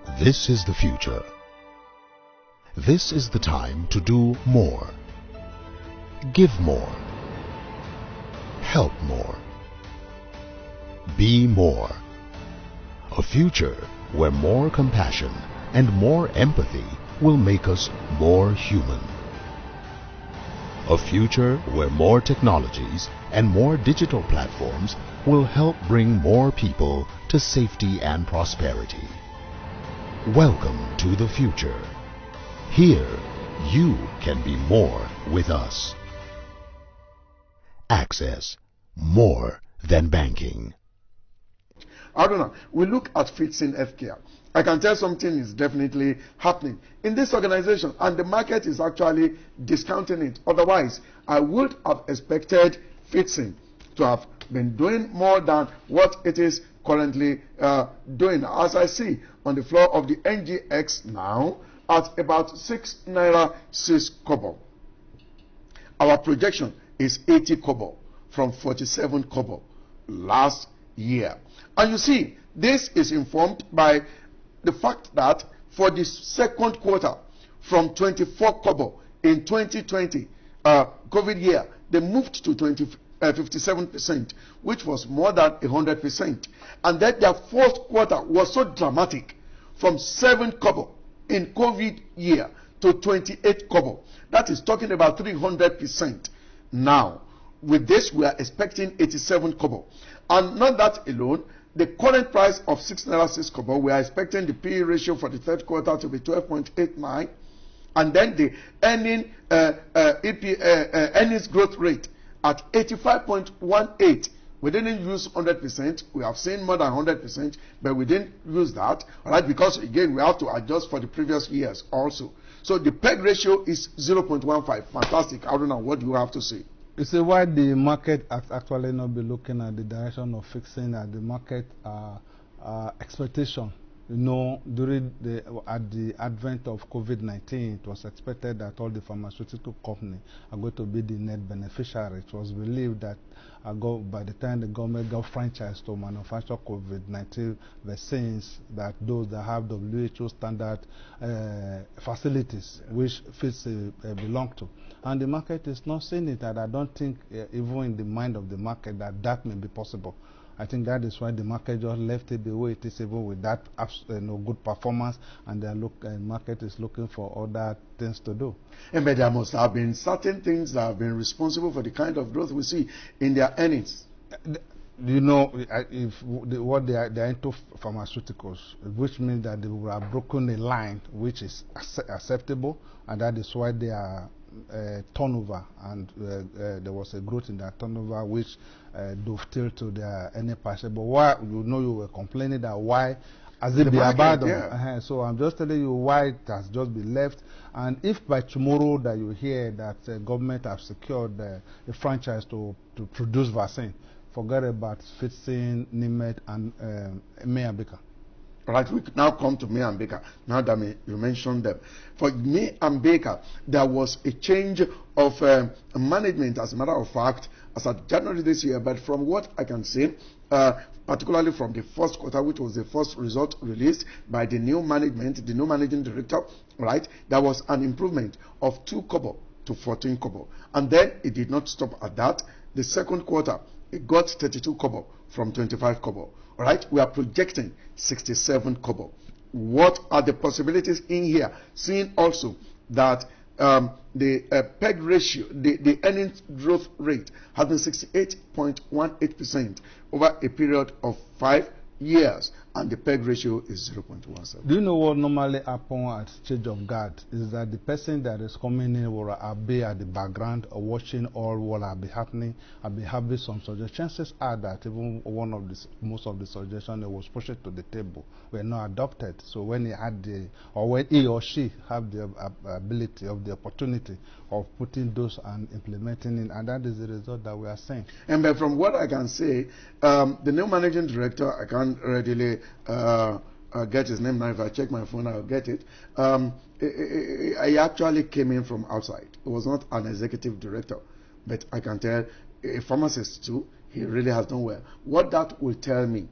This is the future. This is the time to do more. Give more. Help more. Be more. A future where more compassion and more empathy will make us more human. A future where more technologies and more digital platforms will help bring more people to safety and prosperity. Welcome to the future. Here, you can be more with us. Access, more than banking. I don't know. We look at Fidson Healthcare. I can tell something is definitely happening in this organization, and the market is actually discounting it. Otherwise, I would have expected Fidson to have been doing more than what it is currently doing. As I see on the floor of the NGX now at about 6 naira 6 kobo. Our projection is 80 kobo from 47 kobo last year. And you see, this is informed by the fact that for the second quarter, from 24 kobo in 2020 COVID year, they moved to 57%, which was more than 100%. And then their fourth quarter was so dramatic, from 7 kobo in COVID year to 28 kobo. That is talking about 300%. Now, with this, we are expecting 87 kobo. And not that alone, the current price of 6 naira 6 kobo, we are expecting the PE ratio for the third quarter to be 12.89, and then the earnings growth rate at 85.18. We didn't use 100%. We have seen more than 100%, but we didn't use that, all right? Because again, we have to adjust for the previous years also. So the PEG ratio is 0.15. Fantastic. I don't know. What do you have to say? You see why the market has actually not been looking at the direction of fixing at the market expectation. You know, at the advent of COVID-19, it was expected that all the pharmaceutical companies are going to be the net beneficiary. It was believed that by the time the government got franchise to manufacture COVID-19 vaccines, that those that have WHO standard facilities, which Fidson belong to. And the market is not seeing it, and I don't think even in the mind of the market that may be possible. I think that is why the market just left it the way it is, even with that good performance, and the market is looking for other things to do. And but there must have been certain things that have been responsible for the kind of growth we see in their earnings. You know, what they are into pharmaceuticals, which means that they will have broken a line which is acceptable, and that is why they are turnover, and there was a growth in their turnover which dovetailed to their earning per share. But why, you know, you were complaining that why has it been abandoned? Yeah. So I'm just telling you why it has just been left. And if by tomorrow that you hear that government have secured a franchise to produce vaccine, forget about Fidson, Nimet, and May and Baker. Right, we now come to May and Baker. Now that you mentioned them, for May and Baker, there was a change of management. As a matter of fact, as of January this year. But from what I can see, particularly from the first quarter, which was the first result released by the new management, the new managing director, right, there was an improvement of 2 kobo to 14 kobo, and then it did not stop at that. The second quarter, it got 32 kobo from 25 kobo. All right, we are projecting 67 kobo. What are the possibilities in here? Seeing also that the PEG ratio, the earnings growth rate has been 68.18% over a period of 5 years, and the PEG ratio is 0.17. Do you know what normally happens at change of guard? Is that the person that is coming in will be at the background or watching all what will be happening, and be having some suggestions. Chances are that even most of the suggestions that was pushed to the table were not adopted. So when he had when he or she have the ability of the opportunity of putting those and implementing it, and that is the result that we are seeing. And from what I can say, the new managing director, I can't readily get his name now. If I check my phone, I'll get it. I actually came in from outside. It was not an executive director, but I can tell a pharmacist too, he really has done well. What that will tell me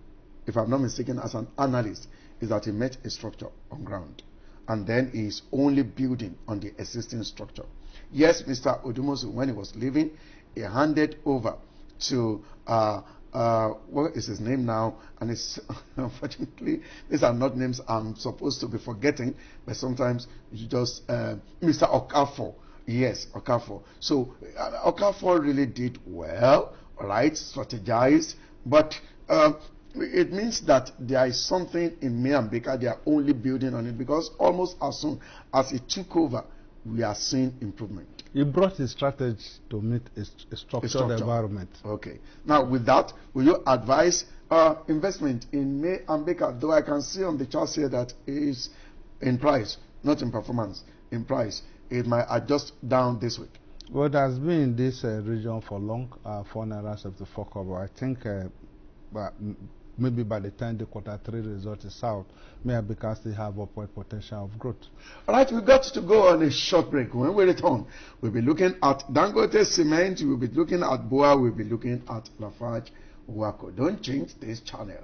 if I'm not mistaken, as an analyst, is that he met a structure on ground, and then he is only building on the existing structure. Yes, Mr. Odumosu, when he was leaving, he handed over to what is his name now? And it's unfortunately, these are not names I'm supposed to be forgetting, but sometimes you just Mr. Okafor. Yes, Okafor. So Okafor really did well, right? Strategized, but it means that there is something in Mozambique. They are only building on it, because almost as soon as he took over, we are seeing improvement. He brought his strategy to meet a structured environment. Okay. Now, with that, will you advise investment in Mozambique? Though I can see on the chart here that it is in price, not in performance, in price. It might adjust down this week. Well, it has been in this region for long, 4 naira 74 kobo. I think maybe by the time the Q3 result is out, Mozambique still have upward potential of growth. All right, we've got to go on a short break. When we return, we'll be looking at Dangote Cement, we'll be looking at Boa, we'll be looking at Lafarge Wako. Don't change this channel.